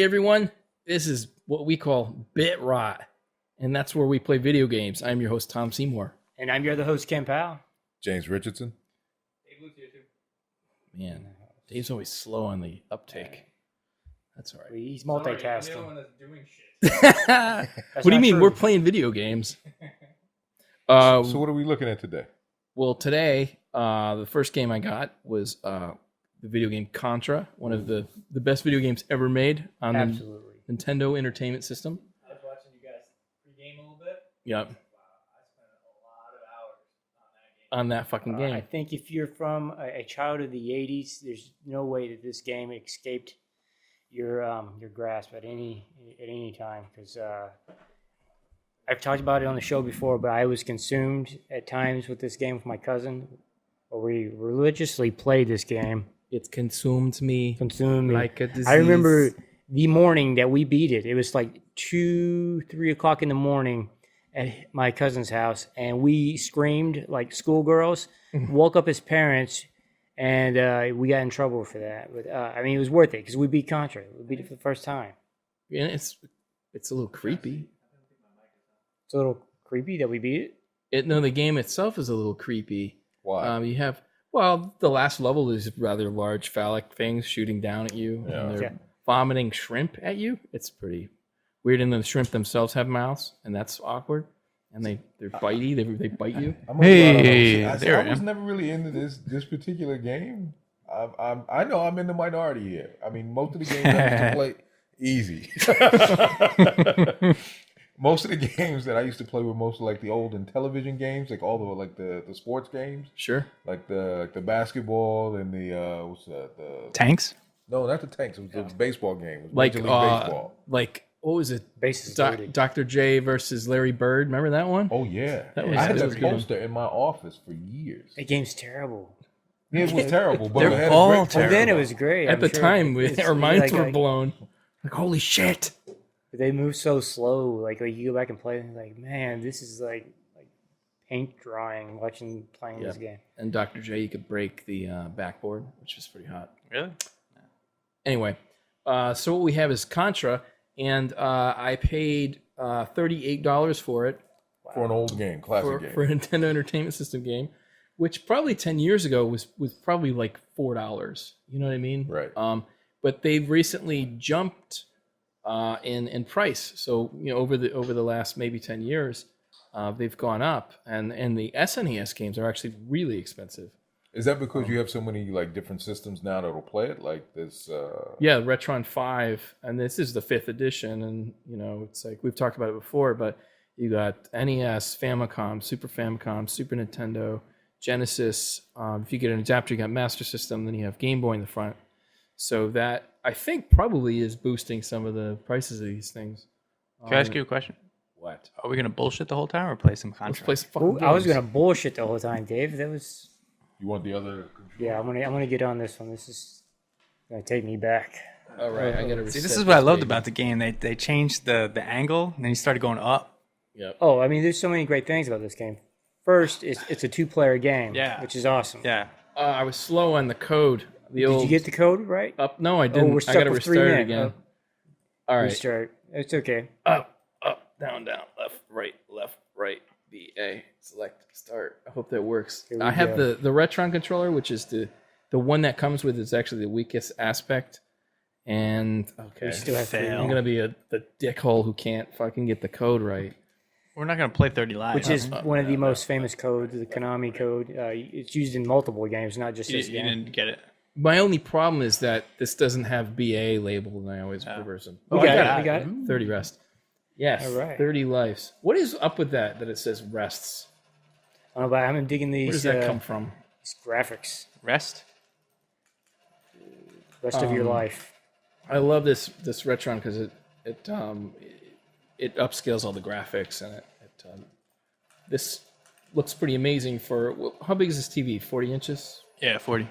Hey everyone, this is what we call Bit Rot, and that's where we play video games. I'm your host, Tom Seymour. And I'm your other host, Ken Powell. James Richardson. Dave Luke's here too. Man, Dave's always slow on the uptake. That's all right. He's Sorry, I'm the multitasking. only one that's doing shit. What do you not mean? true. We're playing video games. So what are we looking at today? Well, today, the first game I got was the video game Contra, one of the best video games ever made on Absolutely. the Nintendo Entertainment System. I was watching you guys pre-game a little bit. Yep, Wow, I spent a lot of hours on that game. on that fucking game. I think if you're from a child of the 80s, there's no way that this game escaped your grasp at any time, because I've talked about it on the show before, but I was consumed at times with this game with my cousin, where we religiously played this game. It consumed me like a disease. I remember the morning that we beat it. It was like 2-3 o'clock in the morning at my cousin's house, and we screamed like schoolgirls, woke up his parents, and we got in trouble for that. But I mean, it was worth it because we beat Contra. We beat it for the first time. And it's a little creepy. It's a little creepy that we beat it. No, the game itself is a little creepy. Why? You have, well, the last level is rather large phallic things shooting down at you, Yeah. and they're Yeah. vomiting shrimp at you. It's pretty weird, and the shrimp themselves have mouths, and that's awkward. And they're bitey. They bite you. I'm gonna be Hey, honest. there I I was am. never really into this particular game. I know I'm in the minority here. I mean, most of the games I used to play easy. Most of the games that I used to play were mostly like the old television games, like all the sports games, Sure. like the basketball and the what's that? The Tanks? no, not the tanks. It was the baseball game. It was Like Major League Baseball. like what was it? Bases loaded. Dr. J versus Larry Bird. Remember that one? Oh yeah, That was- I had that that was good. poster in my office for years. That game's terrible. Yeah, it was terrible, but They're it had all a great Well, terrible. then it was great. At I'm the sure. time, It's our minds like- were blown. Like, holy shit! But they move so slow. Like you go back and play, and like, man, this is like paint drying. Playing this game. And Dr. J, you could break the backboard, which was pretty hot. Really? Anyway, so what we have is Contra, and I paid $38 for it for an old game, classic game. for a Nintendo Entertainment System game, which probably 10 years ago was probably like $4. You know what I mean? Right. But they've recently jumped in price. So over the last maybe 10 years, they've gone up, and the SNES games are actually really expensive. Is that because you have so many like different systems now that'll play it? Like this. Yeah, Retron 5, and this is the 5th edition, and it's like we've talked about it before, but you got NES, Famicom, Super Nintendo, Genesis. If you get an adapter, you got Master System, then you have Game Boy in the front. So that, I think, probably is boosting some of the prices of these things. Can I ask you a question? What? Are we going to bullshit the whole time or play some Let's Contra? play some fucking Ooh, I was games. gonna bullshit the whole time, Dave. That was You want the other? yeah. I'm gonna get on this one. This is gonna take me back. All right, I gotta See, reset this is what I loved baby. about the game. They changed the angle, and then you started going up. Yep. Oh, I mean, there's so many great things about this game. First, it's a 2-player game, Yeah. which is awesome. Yeah. I was slow on the code. Did you get the code right? up? No, I didn't. we're I stuck gotta with 3 restart it men. again. All right. Restart. It's okay. Up, down, left, right, B, A, select, start. I hope that works. Here we I have go. the Retron controller, which is the one that comes with is actually the weakest aspect. And okay, We still have Fail. I'm gonna be the dickhole who can't fucking get the code right. We're not going to play 30 live. which is one of the most famous codes, the Konami code. It's used in multiple games, not just You, this you game. didn't get it. My only problem is that this doesn't have BA labeled, and I always reverse them. We I got it. We got it. 30 rest. Yes, All right. 30 lives. What is up with that it says rests? I don't know, but I'm digging Where does these, that come from? these graphics. Rest? Rest of your life. I love this Retron because it upscales all the graphics, and this looks pretty amazing for how big is this TV? 40 inches. Yeah, 40.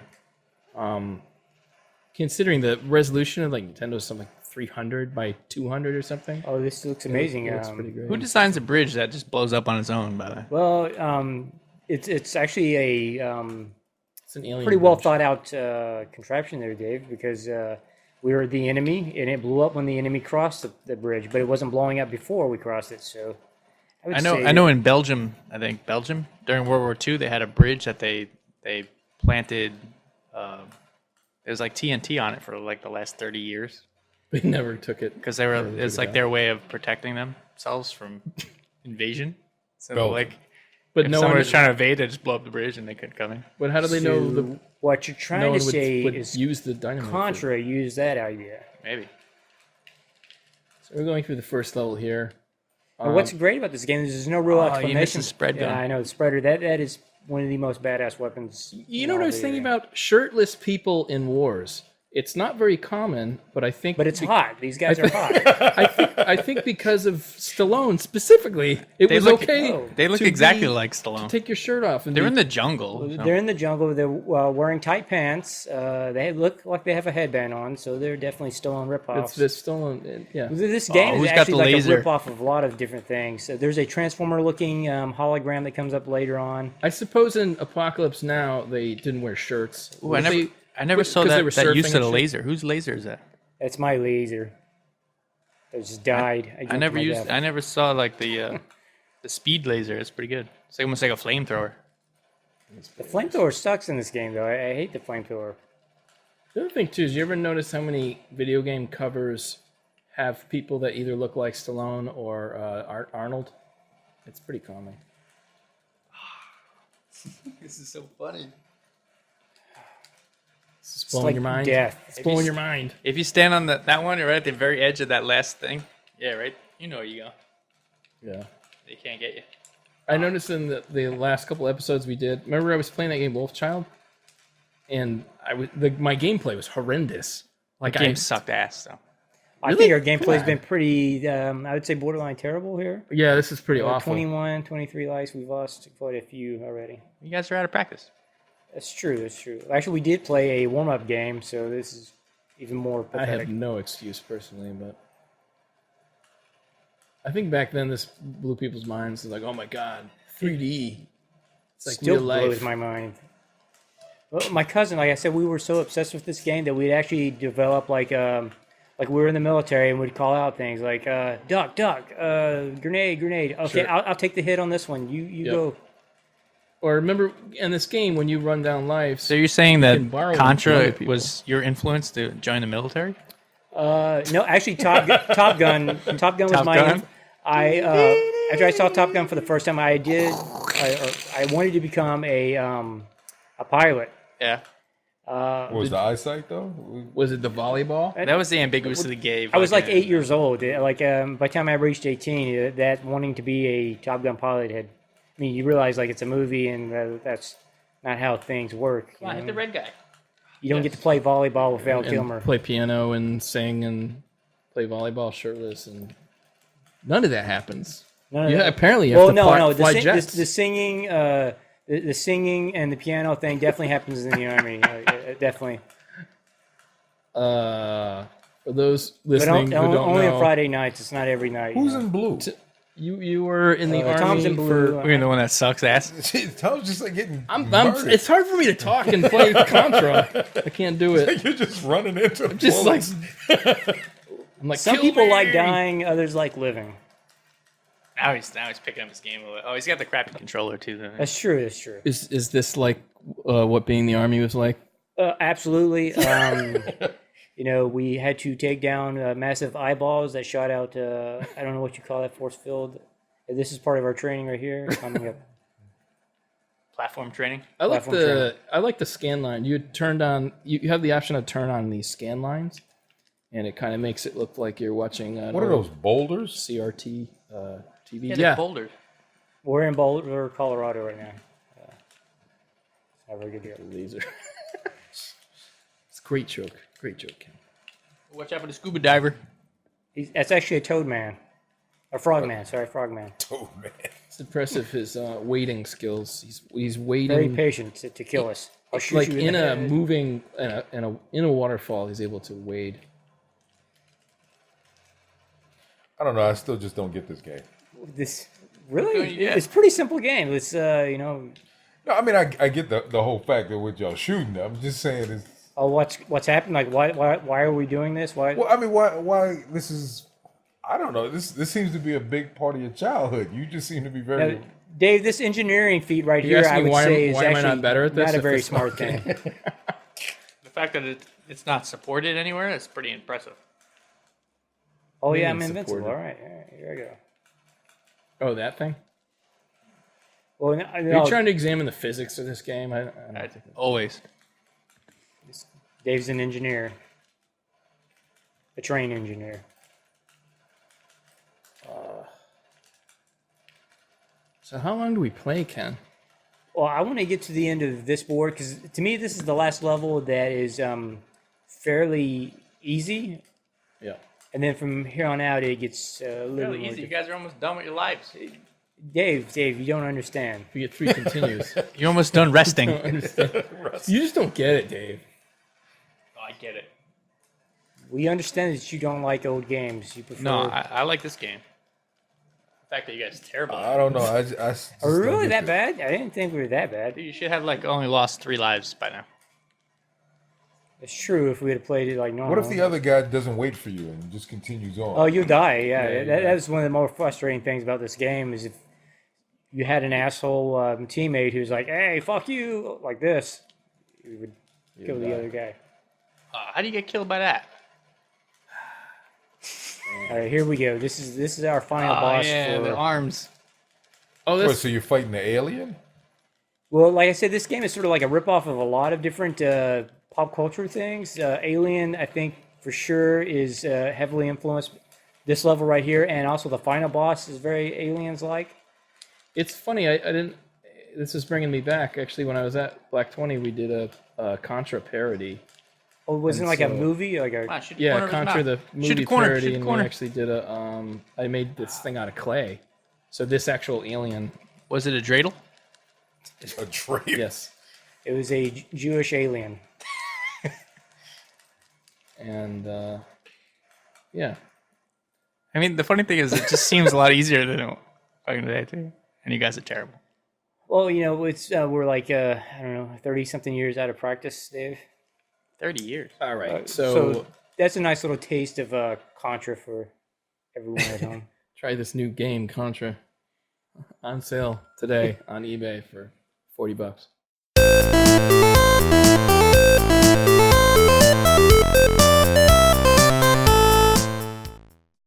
Considering the resolution of like Nintendo's something like 300 by 200 or something. Oh, this looks amazing. It looks pretty great. Who designs a bridge that just blows up on its own, by the way? Well, it's actually a It's an alien. pretty well bridge. thought out contraption there, Dave, because we were the enemy, and it blew up when the enemy crossed the bridge, but it wasn't blowing up before we crossed it. So would say I know in Belgium, I think Belgium during World War II, they had a bridge that they planted. It was like TNT on it for like the last 30 years They never took it. because they were. It's like their way of protecting themselves from invasion. So Belgium. like, But if no someone one was trying to invade, they just blow up the bridge and they couldn't come in. But how do they know the what you're no trying one to say would is use the dynamite? for- Contra used that idea. Maybe. So we're going through the first level here. And what's great about this game is there's no real Oh, you missed explanation. the spread gun. Yeah, I know the spreader. That is one of the most badass weapons. You know what I was thinking about? Shirtless people in wars. It's not very common, but I think. But it's hot. These guys are hot. I think because of Stallone specifically, it was look- okay. Oh. They look to exactly be- like Stallone. Take your shirt off. And They're be- in the jungle. so- They're in the jungle. They're wearing tight pants. They look like they have a headband on, so they're definitely Stallone ripoffs. It's this Stallone. Yeah. This game who's is got actually the like laser? a ripoff of a lot of different things. So there's a Transformer-looking hologram that comes up later on. I suppose in Apocalypse Now they didn't wear shirts. Ooh, I If never, they- I never saw 'cause they that, were that use surfing of and the shit. laser. Whose laser is that? That's my laser. It just died. I jumped never to my used. death. I never saw like the speed laser. It's pretty good. It's like almost like a flamethrower. The flamethrower sucks in this game, though. I hate the flamethrower. The other thing too is you ever notice how many video game covers have people that either look like Stallone or Arnold? It's pretty common. This is so funny. It's It's blowing like your mind. death. It's blowing your mind. If you stand on that one, you're right at the very edge of that last thing. Yeah, right. You know where you go. Yeah. They can't get you. I noticed in the last couple episodes we did. Remember, I was playing that game Wolfchild, and my gameplay was horrendous. Like Game sucked ass though. I Really? think our gameplay's God. been pretty, I would say, borderline terrible here. Yeah, this is pretty awful. 21, 23 lives. We've lost quite a few already. You guys are out of practice. That's true. That's true. Actually, we did play a warm-up game, so this is even more I pathetic. have no excuse personally, but I think back then this blew people's minds. It's like, oh my god, 3D. It's like Still real life. blows my mind. Well, my cousin, like I said, we were so obsessed with this game that we'd actually develop like we were in the military and we'd call out things like duck, grenade, grenade. Okay, Sure. I'll take the hit on this one. You Yep. go. Or remember in this game when you run down lives. So you're saying can borrow that them from Contra other people. was your influence to join the military? No, actually, Top Gun was Top my. Gun? After I saw Top Gun for the first time, I wanted to become a pilot. Yeah. What was the eyesight though? Was it the volleyball? That was the ambiguously gay. I was like fucking- 8 years old. By the time I reached 18, that wanting to be a Top Gun pilot had. I mean, you realize like it's a movie, and that's not how things work. Come on, hit the red guy. You don't get to play volleyball with Val And Kilmer. play piano and sing and play volleyball shirtless, and none of that happens. None of Yeah, that- apparently you have to fly, The, fly sing- jets. the singing, the singing and the piano thing definitely happens in the army. Definitely, For those but listening who don't only know, on Friday nights. It's not every night. Who's in blue? you were in the army. Tom's in blue. For, We're the one that sucks ass. Tom's just like getting. I'm, murdered. it's hard for me to talk and play Contra. I can't do it. You're just running into. Just like bullets. I'm like Some "Kill people me!" like dying, others like living. Now he's picking up his game a little bit. Oh, he's got the crappy controller too. Though. That's true. That's true. Is this like what being in the army was like? Absolutely. We had to take down massive eyeballs that shot out. I don't know what you call that force field. This is part of our training right here. Coming up. Platform training. I like Platform the scan line. You turned on. You have the option to turn on these scan lines, and it kind of makes it look like you're watching. What are those boulders? CRT TV? Yeah, Yeah. they're boulders. We're in Boulder, Colorado right now. Not very good here. Laser. It's a great joke. Great joke, Ken. Watch out for the scuba diver. That's actually a toad man. A frog man. Sorry, frog man. Oh man. It's impressive his wading skills. He's Very wading patient to kill us. I'll shoot like you in the a head. moving in a waterfall. He's able to wade. I don't know. I still just don't get this game. This don't really, you get? it's a pretty simple game. It's No, I mean I get the whole fact that what y'all shooting. I'm just saying Oh, what's happened? Like, why are we doing this? Why? Well, I mean, why this is? I don't know. This seems to be a big part of your childhood. You just seem to be very. Now, Dave, this engineering feat right You here, ask I me would why say is am I actually not better at this? not a if very this- smart okay. thing. The fact that it's not supported anywhere is pretty impressive. Oh yeah, Meaning I'm invincible. supported. All right, here I go. Oh, that thing? Well, no, Are you trying to examine the physics of this game? I don't think that- Always. Dave's an engineer, a trained engineer. So how long do we play, Ken? Well, I want to get to the end of this board because to me, this is the last level that is fairly easy, Yeah. and then from here on out, it gets a little Really more easy. You difficult. guys are almost done with your lives. Dave, you don't understand. We get 3 continues. You're almost done resting. I don't understand. You just don't get it, Dave. Oh, I get it. We understand that you don't like old games. You prefer. No, I like this game. The fact that you guys are terrible. I don't know. I just Are we don't really get that this. bad? I didn't think we were that bad. You should have like only lost 3 lives by now. It's true if we had played it like normal. What if the other guy doesn't wait for you and just continues on? Oh, you die. Yeah, Yeah, that's one of the more frustrating things about this game is if you had an asshole teammate who's like, "Hey, fuck you," like this, you would kill the die. other guy. How do you get killed by that? All right, here we go. This is our final Oh, boss. yeah, for, the arms. Oh, What, this so you're fighting the alien? Well, like I said, this game is sort of like a ripoff of a lot of different pop culture things. Alien, I think for sure, is heavily influenced. This level right here, and also the final boss is very Aliens-like. it's funny. I didn't. This is bringing me back. Actually, when I was at Black 20, we did a Contra parody. Oh, wasn't it like a so- movie? Like a Come on, shoot the Yeah, corner of his Contra, the mouth. Shoot movie the corner. parody, Shoot the and we corner. actually did a. I made this thing out of clay. So this actual alien, Was it a dreidel? A trade? yes, it was a Jewish alien. and yeah, I mean, the funny thing is, it just seems a lot easier than it fucking today too. And you guys are terrible. Well, it's we're like I don't know, 30-something years out of practice, Dave. 30 years. all right. So So that's a nice little taste of Contra for everyone at home. try this new game, Contra, on sale today on eBay for $40.